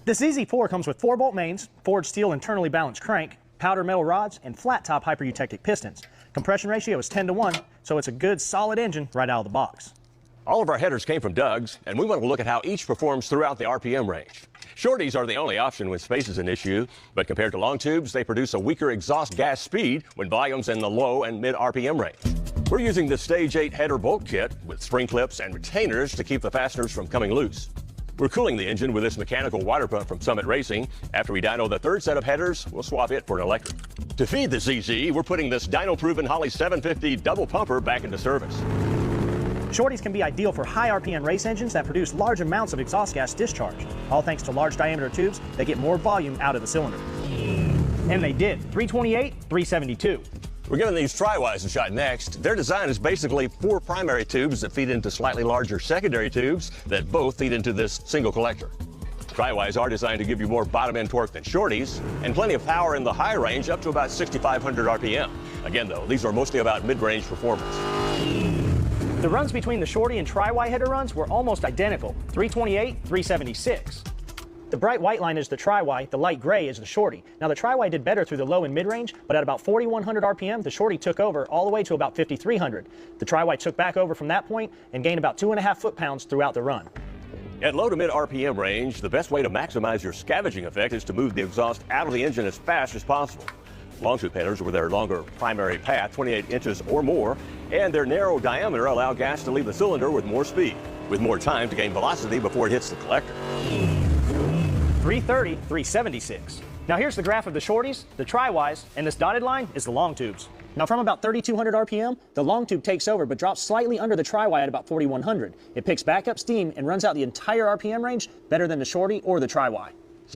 This ZZ4 comes with 4-bolt mains, forged steel internally balanced crank, powder metal rods, and flat top hypereutectic pistons. Compression ratio is 10-to-1, so it's a good solid engine right out of the box. All of our headers came from Doug's, and we want to look at how each performs throughout the RPM range. Shorties are the only option when space is an issue, but compared to long tubes, they produce a weaker exhaust gas speed when volume's in the low and mid RPM range. We're using the Stage 8 header bolt kit with spring clips and retainers to keep the fasteners from coming loose. We're cooling the engine with this mechanical water pump from Summit Racing. After we dyno the third set of headers, we'll swap it for an electric. To feed the ZZ, we're putting this dyno-proven Holley 750 double pumper back into service. Shorties can be ideal for high RPM race engines that produce large amounts of exhaust gas discharge, all thanks to large diameter tubes that get more volume out of the cylinder. And they did, 328, 372. We're giving these Tri-Ys a shot next. Their design is basically 4 primary tubes that feed into slightly larger secondary tubes that both feed into this single collector. Tri-Ys are designed to give you more bottom-end torque than Shorties, and plenty of power in the high range up to about 6,500 RPM. Again, though, these are mostly about mid-range performance. The runs between the Shorty and Tri-Y header runs were almost identical, 328, 376. The bright white line is the Tri-Y, the light gray is the Shorty. Now the Tri-Y did better through the low and mid-range, but at about 4,100 RPM, the Shorty took over all the way to about 5,300. The Tri-Y took back over from that point and gained about 2.5 foot-pounds throughout the run. At low to mid RPM range, the best way to maximize your scavenging effect is to move the exhaust out of the engine as fast as possible. Long tube headers with their longer primary path, 28 inches or more, and their narrow diameter allow gas to leave the cylinder with more speed, with more time to gain velocity before it hits the collector. 330, 376. Now here's the graph of the Shorties, the Tri-Ys, and this dotted line is the long tubes. Now from about 3,200 RPM, the long tube takes over but drops slightly under the Tri-Y at about 4,100. It picks back up steam and runs out the entire RPM range better than the Shorty or the Tri-Y.